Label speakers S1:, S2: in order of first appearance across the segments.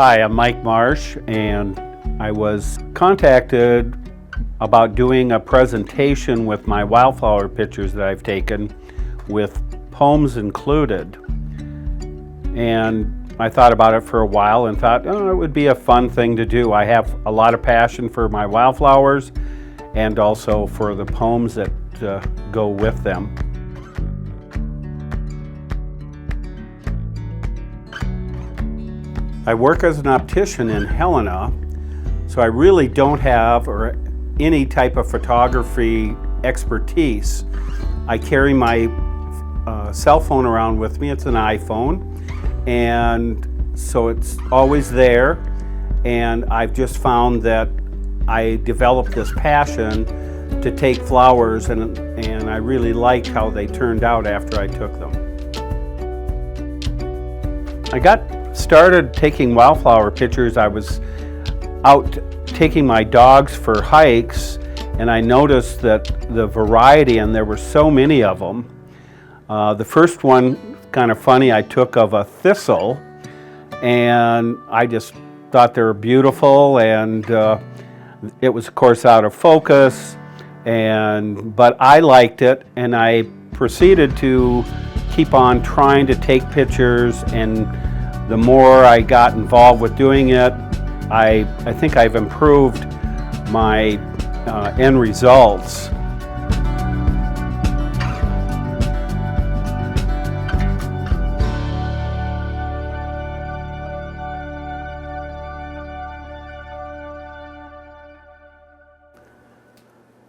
S1: Hi, I'm Mike Marsh, and I was contacted about doing a presentation with my wildflower pictures that I've taken with poems included. And I thought about it for a while and thought, oh, it would be a fun thing to do. I have a lot of passion for my wildflowers and also for the poems that go with them. I work as an optician in Helena, so I really don't have any type of photography expertise. I carry my cell phone around with me. It's an iPhone, and so it's always there, and I've just found that I developed this passion to take flowers, and I really liked how they turned out after I took them. I got started taking wildflower pictures. I was out taking my dogs for hikes, and I noticed that the variety, and there were so many of them. The first one, kind of funny, I took of a thistle, and I just thought they were beautiful, and it was of course out of focus, but I liked it, and I proceeded to keep on trying to take pictures, and the more I got involved with doing it, I think I've improved my end results.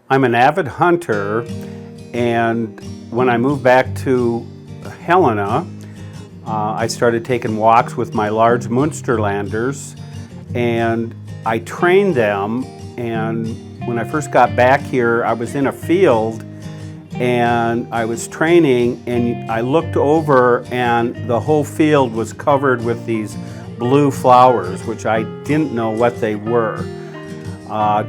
S1: I'm an avid hunter, and when I moved back to Helena, I started taking walks with my large Munsterlanders, and I trained them. And when I first got back here, I was in a field and I was training, and I looked over and the whole field was covered with these blue flowers, which I didn't know what they were.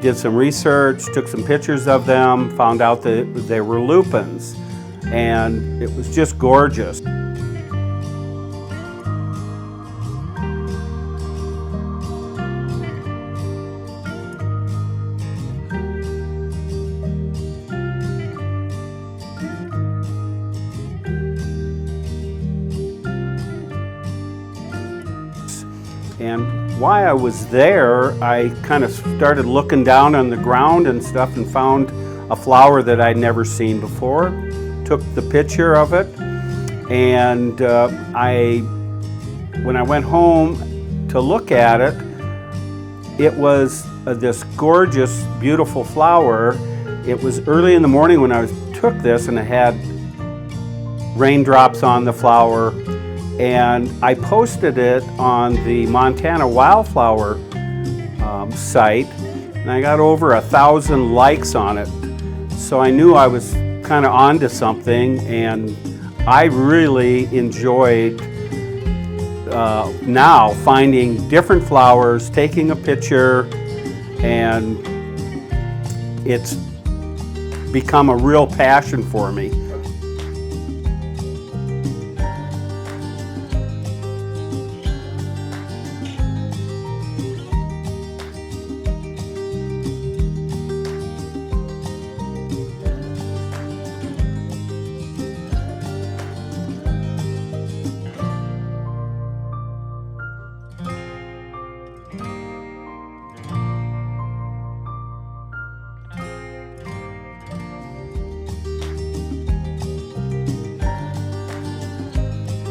S1: Did some research, took some pictures of them, found out that they were lupins, and it was just gorgeous. And while I was there, I kind of started looking down on the ground and stuff and found a flower that I'd never seen before. Took the picture of it, and when I went home to look at it, it was this gorgeous, beautiful flower. It was early in the morning when I took this, and it had raindrops on the flower. And I posted it on the Montana Wildflower site, and I got over 1,000 likes on it. So I knew I was kind of onto something, and I really enjoyed now finding different flowers, taking a picture, and it's become a real passion for me.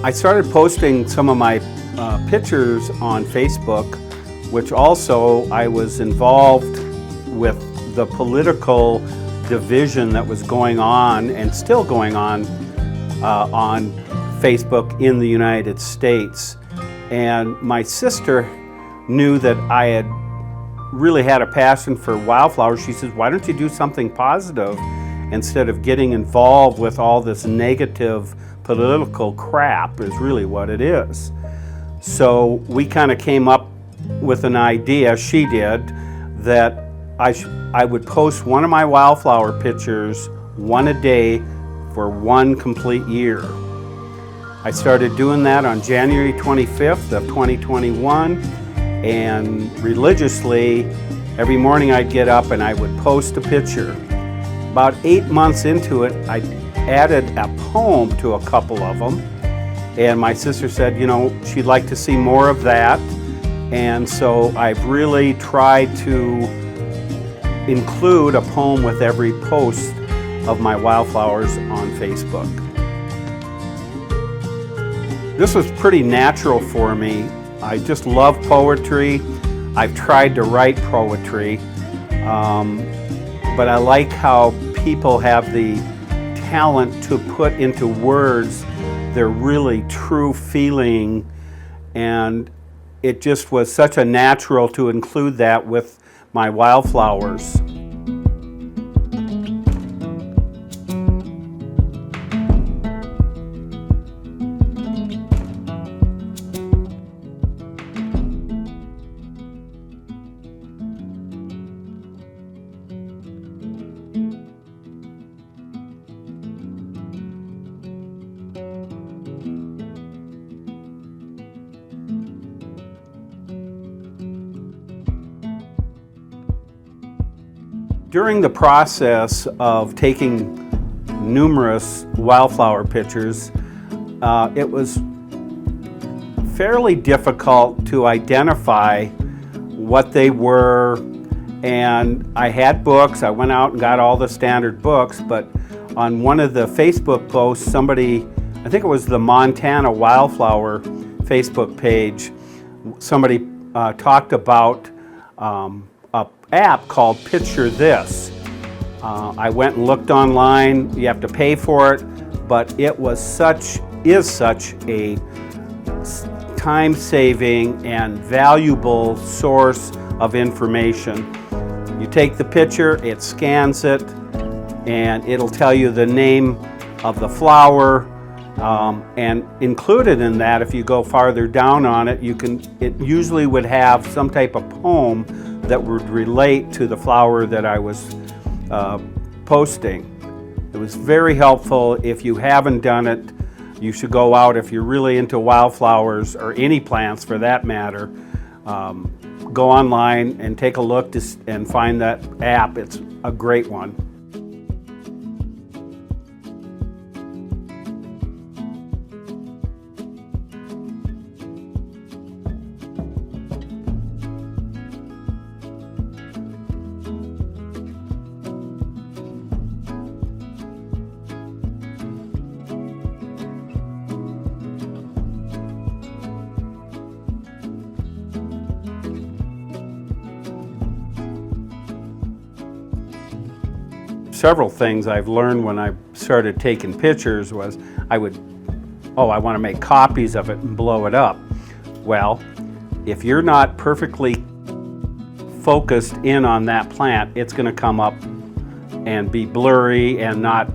S1: I started posting some of my pictures on Facebook, which also I was involved with the political division that was going on and still going on Facebook in the United States. And my sister knew that I had really had a passion for wildflowers. She says, why don't you do something positive instead of getting involved with all this negative political crap, is really what it is. So we kind of came up with an idea, she did, that I would post one of my wildflower pictures, one a day, for one complete year. I started doing that on January 25th of 2021, and religiously every morning I'd get up and I would post a picture. About 8 months into it, I added a poem to a couple of them, and my sister said, you know, she'd like to see more of that, and so I've really tried to include a poem with every post of my wildflowers on Facebook. This was pretty natural for me. I just love poetry. I've tried to write poetry, but I like how people have the talent to put into words their really true feeling, and it just was such a natural to include that with my wildflowers. During the process of taking numerous wildflower pictures, it was fairly difficult to identify what they were, and I had books. I went out and got all the standard books, but on one of the Facebook posts, somebody, I think it was the Montana Wildflower Facebook page, somebody talked about an app called Picture This. I went and looked online. You have to pay for it, but it was is such a time-saving and valuable source of information. You take the picture, it scans it, and it'll tell you the name of the flower, and included in that, if you go farther down on it, it usually would have some type of poem that would relate to the flower that I was posting. It was very helpful. If you haven't done it, you should go out. If you're really into wildflowers, or any plants for that matter, go online and take a look and find that app. It's a great one. Several things I've learned when I started taking pictures was I want to make copies of it and blow it up. Well, if you're not perfectly focused in on that plant, it's going to come up and be blurry and not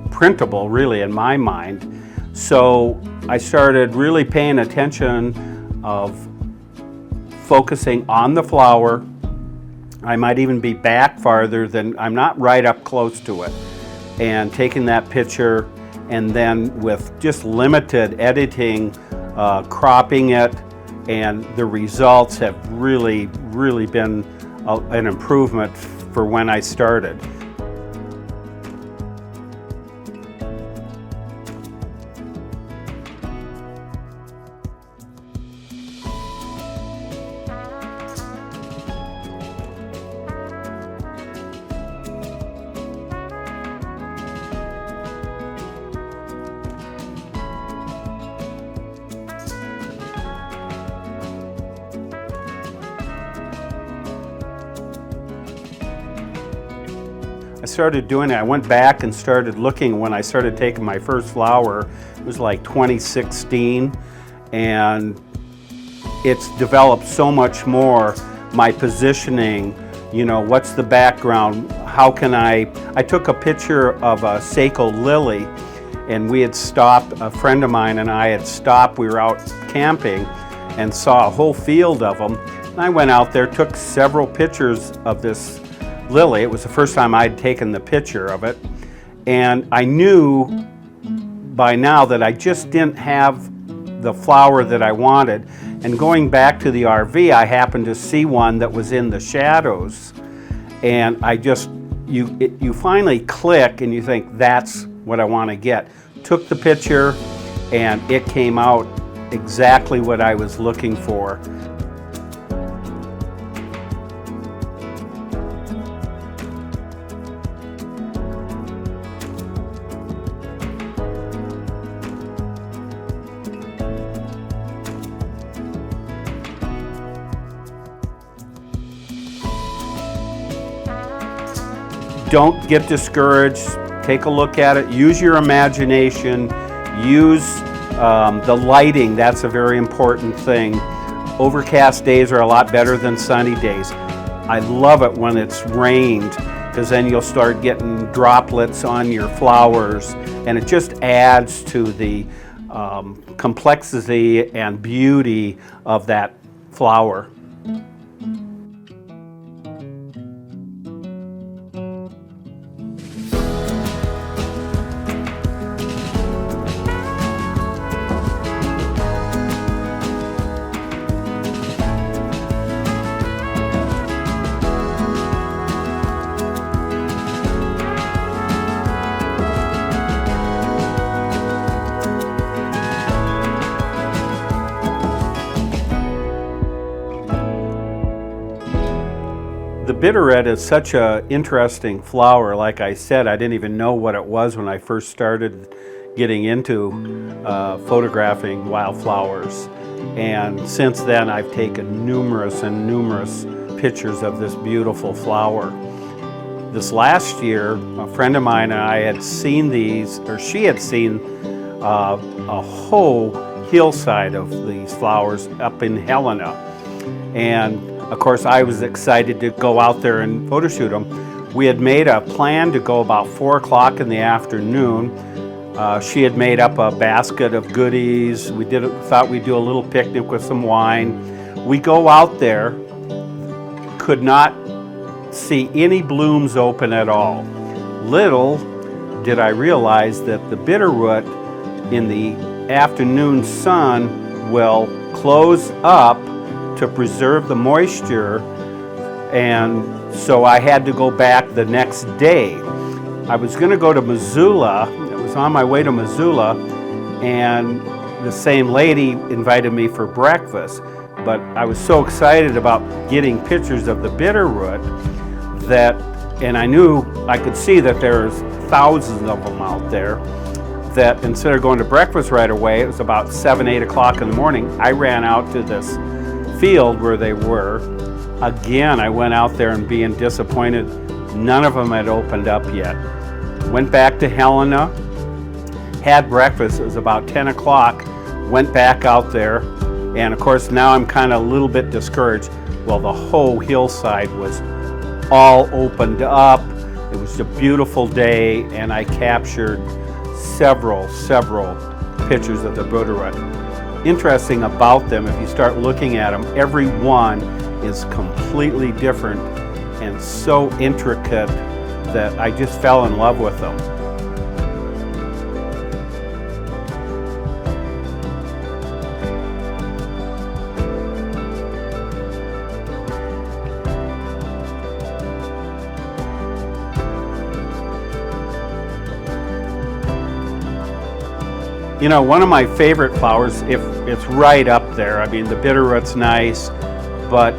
S1: printable, really, in my mind. So I started really paying attention of focusing on the flower. I might even be back farther than, I'm not right up close to it, and taking that picture, and then with just limited editing, cropping it, and the results have really been an improvement for when I started. I started doing it. I went back and started looking when I started taking my first flower. It was like 2016, and it's developed so much more. My positioning, you know, what's the background? How can I took a picture of a Seiko lily, and we had stopped, a friend of mine and I had stopped, we were out camping and saw a whole field of them. And I went out there, took several pictures of this lily. It was the first time I'd taken the picture of it, and I knew by now that I just didn't have the flower that I wanted, And going back to the RV, I happened to see one that was in the shadows, and you finally click and you think, that's what I want to get. Took the picture and it came out exactly what I was looking for. Don't get discouraged. Take a look at it. Use your imagination. Use the lighting. That's a very important thing. Overcast days are a lot better than sunny days. I love it when it's rained, because then you'll start getting droplets on your flowers, and it just adds to the complexity and beauty of that flower. The bitter red is such an interesting flower. Like I said, I didn't even know what it was when I first started getting into photographing wildflowers. And since then, I've taken numerous and numerous pictures of this beautiful flower. This last year, a friend of mine and I had seen these, or she had seen a whole hillside of these flowers up in Helena. And of course, I was excited to go out there and photo shoot them. We had made a plan to go about 4 o'clock in the afternoon. She had made up a basket of goodies. We thought we'd do a little picnic with some wine. We go out there, could not see any blooms open at all. Little did I realize that the bitterroot in the afternoon sun will close up to preserve the moisture, and so I had to go back the next day. I was going to go to Missoula. I was on my way to Missoula, and the same lady invited me for breakfast, but I was so excited about getting pictures of the bitterroot and I knew I could see that there's thousands of them out there, that instead of going to breakfast right away, it was about 7, 8 o'clock in the morning, I ran out to this field where they were. Again, I went out there and being disappointed, none of them had opened up yet. Went back to Helena, had breakfast, it was about 10 o'clock, went back out there, and of course now I'm kind of a little bit discouraged. Well, the whole hillside was all opened up. It was a beautiful day, and I captured several pictures of the bitterroot. Interesting about them, if you start looking at them, every one is completely different and so intricate that I just fell in love with them. You know, one of my favorite flowers, if it's right up there, I mean, the bitterroot's nice, but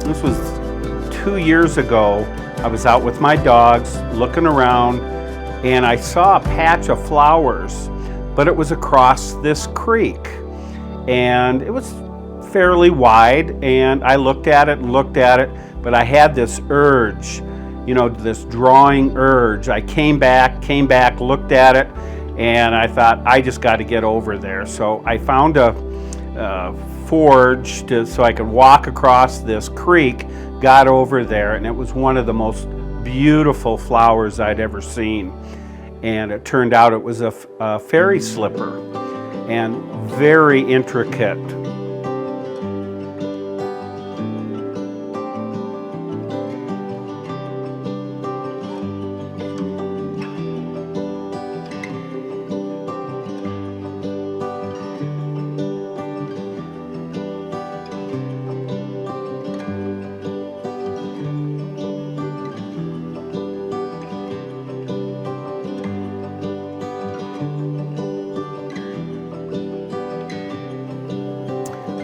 S1: this was 2 years ago, I was out with my dogs looking around, and I saw a patch of flowers, but it was across this creek, and it was fairly wide, and I looked at it, but I had this urge, you know, this drawing urge. I came back, looked at it, and I thought, I just got to get over there. So I found a forge so I could walk across this creek, got over there, and it was one of the most beautiful flowers I'd ever seen. And it turned out it was a fairy slipper, and very intricate.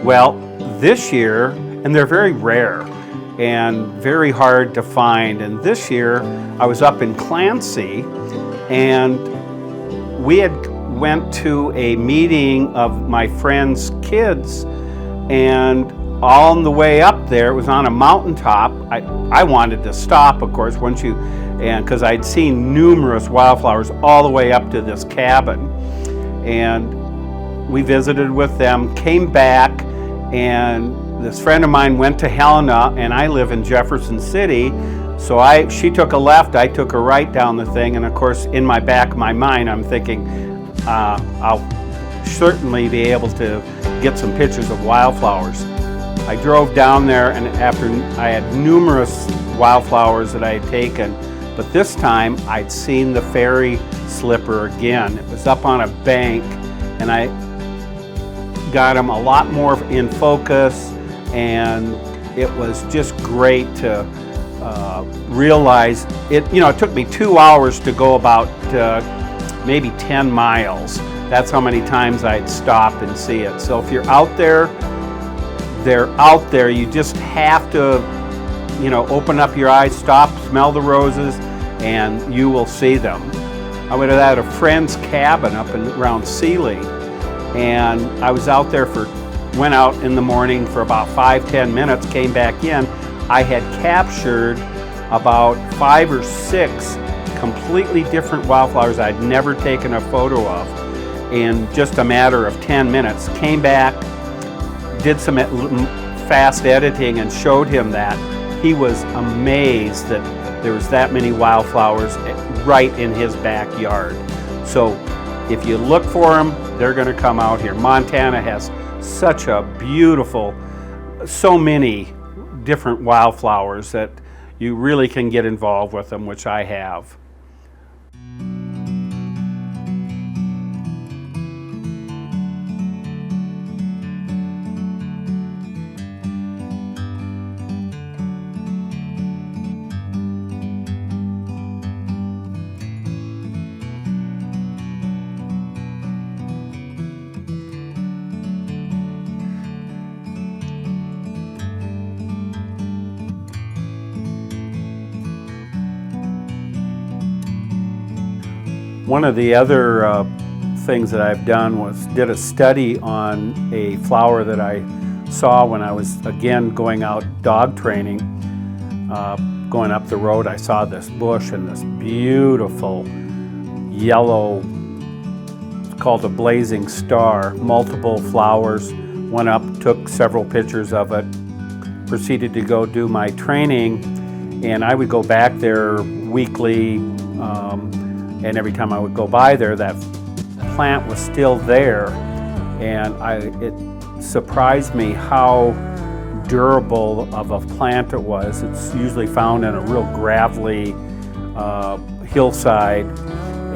S1: Well, this year, and they're very rare and very hard to find, and this year I was up in Clancy and we had went to a meeting of my friend's kids, and on the way up there, it was on a mountaintop. I wanted to stop, of course, because I'd seen numerous wildflowers all the way up to this cabin. And we visited with them, came back, and this friend of mine went to Helena, and I live in Jefferson City. So she took a left, I took a right down the thing, and of course, in my back of my mind, I'm thinking, I'll certainly be able to get some pictures of wildflowers. I drove down there, and after I had numerous wildflowers that I had taken, but this time I'd seen the fairy slipper again. It was up on a bank, and I got them a lot more in focus, and it was just great to realize it. It took me 2 hours to go about maybe 10 miles. That's how many times I'd stop and see it. So if you're out there, they're out there. You just have to, open up your eyes, stop, smell the roses, and you will see them. I was at a friend's cabin up around Sealy, and I was out there went out in the morning for about 5-10 minutes, came back in. I had captured about 5 or 6 completely different wildflowers I'd never taken a photo of in just a matter of 10 minutes. Came back, did some fast editing, and showed him that. He was amazed that there was that many wildflowers right in his backyard. So if you look for them, they're going to come out here. Montana has such a beautiful, so many different wildflowers that you really can get involved with them, which I have. One of the other things that I've done did a study on a flower that I saw when I was, again, going out dog training. Going up the road, I saw this bush and this beautiful yellow, it's called a blazing star, multiple flowers. Went up, took several pictures of it, proceeded to go do my training, and I would go back there weekly. And every time I would go by there, that plant was still there, and it surprised me how durable of a plant it was. It's usually found in a real gravelly hillside,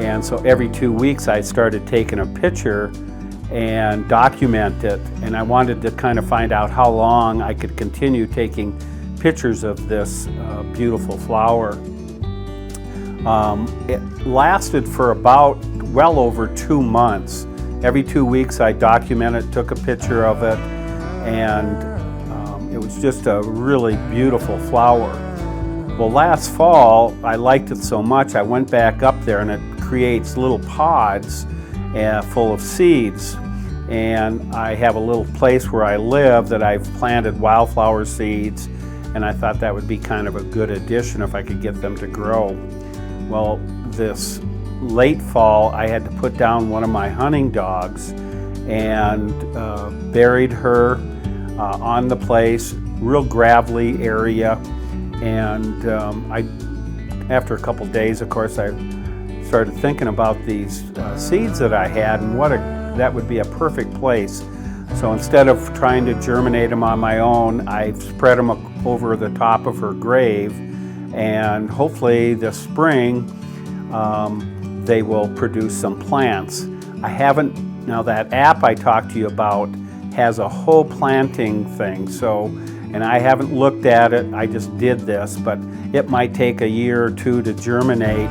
S1: and so every 2 weeks I started taking a picture and document it, and I wanted to kind of find out how long I could continue taking pictures of this beautiful flower. It lasted for about well over 2 months. Every 2 weeks I documented, took a picture of it, and it was just a really beautiful flower. Well, last fall I liked it so much I went back up there, and it creates little pods full of seeds. And I have a little place where I live that I've planted wildflower seeds, and I thought that would be kind of a good addition if I could get them to grow. Well, this late fall, I had to put down one of my hunting dogs and buried her on the place, real gravelly area. And after a couple days, of course, I started thinking about these seeds that I had, and that would be a perfect place. So instead of trying to germinate them on my own, I've spread them over the top of her grave. And hopefully this spring they will produce some plants. Now that app I talked to you about has a whole planting thing, and I haven't looked at it, I just did this, but it might take a year or two to germinate,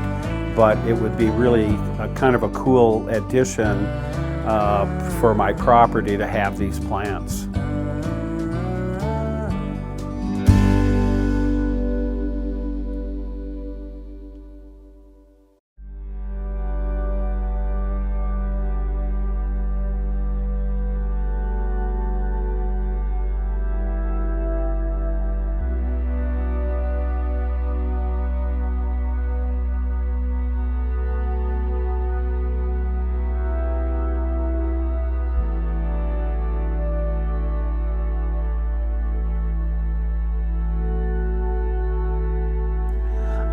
S1: but it would be really kind of a cool addition for my property to have these plants.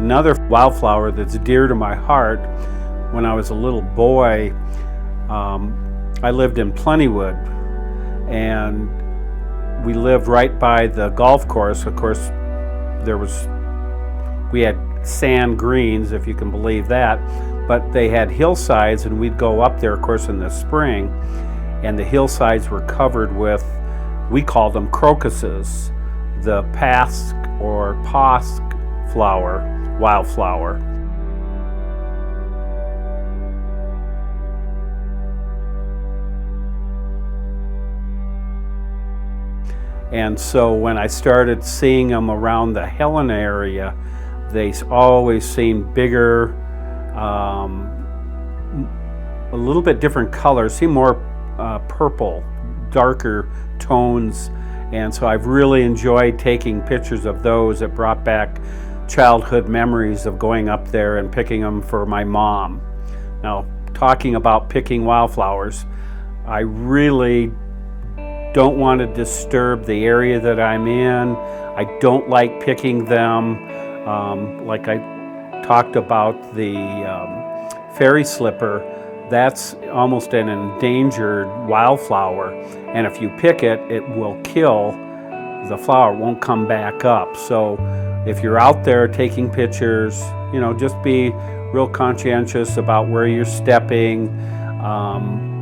S1: another wildflower that's dear to my heart. When I was a little boy, I lived in Plentywood, and we lived right by the golf course. Of course, we had sand greens, if you can believe that, but they had hillsides, and we'd go up there, of course, in the spring, and the hillsides were covered with, we called them crocuses, the pasque or posque flower, wildflower. And so when I started seeing them around the Helena area, they always seemed bigger, a little bit different colors, seemed more purple, darker tones. And so I've really enjoyed taking pictures of those. It brought back childhood memories of going up there and picking them for my mom. Now, talking about picking wildflowers, I really don't want to disturb the area that I'm in. I don't like picking them. Like I talked about the fairy slipper, that's almost an endangered wildflower, and if you pick it, it will kill the flower. It won't come back up. So if you're out there taking pictures, you know, just be real conscientious about where you're stepping.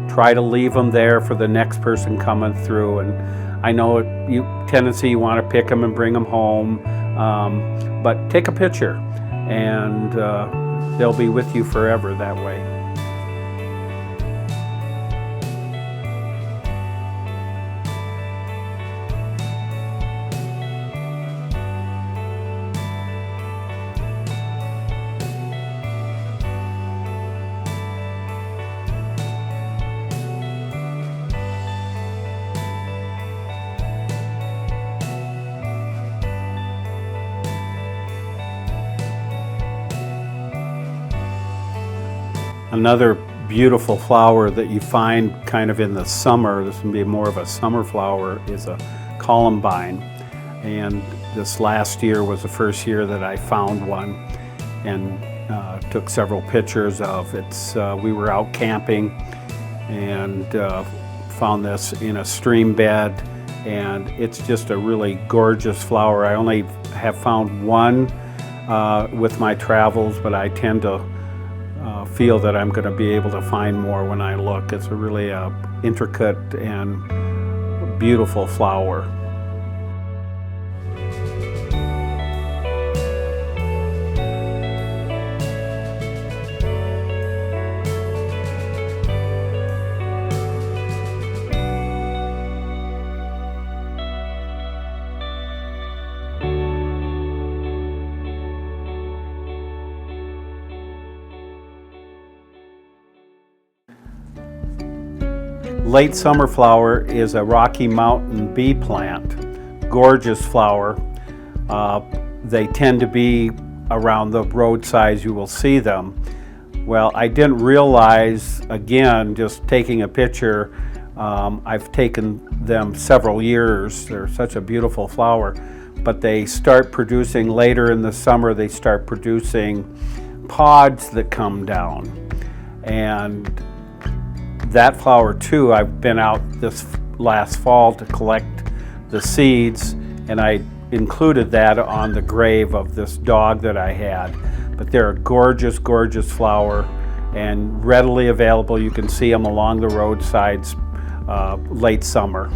S1: Try to leave them there for the next person coming through. And I know you want to pick them and bring them home, but take a picture, and they'll be with you forever that way. Another beautiful flower that you find kind of in the summer, this would be more of a summer flower, is a columbine. And this last year was the first year that I found one, and took several pictures of it. We were out camping and found this in a stream bed, and it's just a really gorgeous flower. I only have found one with my travels, but I tend to feel that I'm going to be able to find more when I look. It's a really intricate and beautiful flower. Late summer flower is a Rocky Mountain bee plant. Gorgeous flower. They tend to be around the roadsides, you will see them. Well, I didn't realize, again, just taking a picture, I've taken them several years. They're such a beautiful flower, but they start producing later in the summer, they start producing pods that come down. And that flower too, I've been out this last fall to collect the seeds, and I included that on the grave of this dog that I had. But they're a gorgeous, gorgeous flower and readily available. You can see them along the roadsides late summer.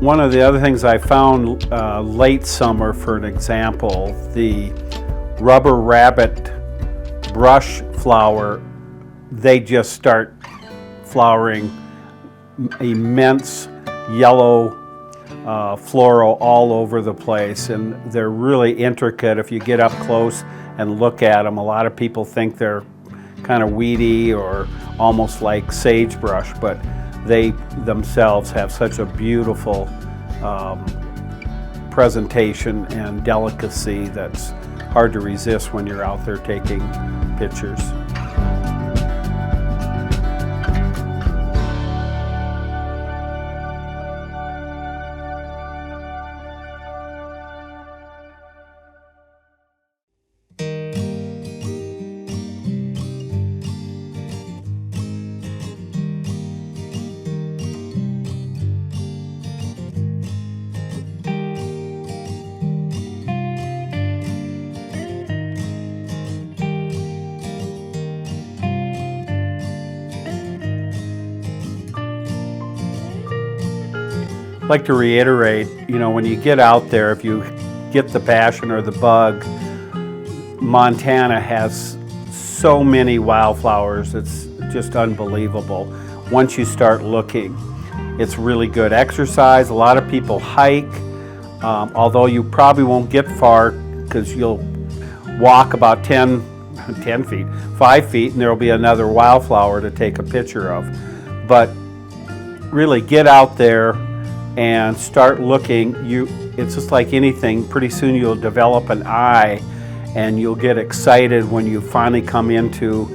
S1: One of the other things I found late summer, for an example, the rubber rabbit brush flower, they just start flowering immense yellow floral all over the place, and they're really intricate. If you get up close and look at them, a lot of people think they're kind of weedy or almost like sagebrush, but they themselves have such a beautiful presentation and delicacy that's hard to resist when you're out there taking pictures. I'd like to reiterate, when you get out there, if you get the passion or the bug, Montana has so many wildflowers. It's just unbelievable. Once you start looking, it's really good exercise. A lot of people hike, although you probably won't get far because you'll walk about 10 feet, 5 feet, and there'll be another wildflower to take a picture of. But really get out there and start looking. It's just like anything, pretty soon you'll develop an eye and you'll get excited when you finally come into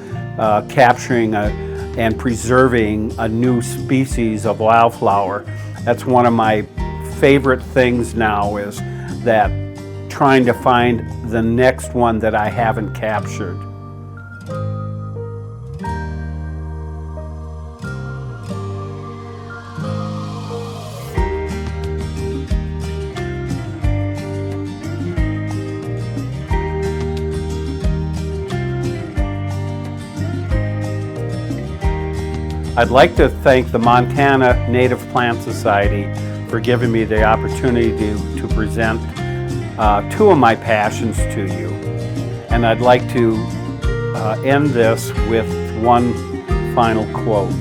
S1: capturing and preserving a new species of wildflower. That's one of my favorite things now, is that trying to find the next one that I haven't captured. I'd like to thank the Montana Native Plant Society for giving me the opportunity to present two of my passions to you. And I'd like to end this with one final quote.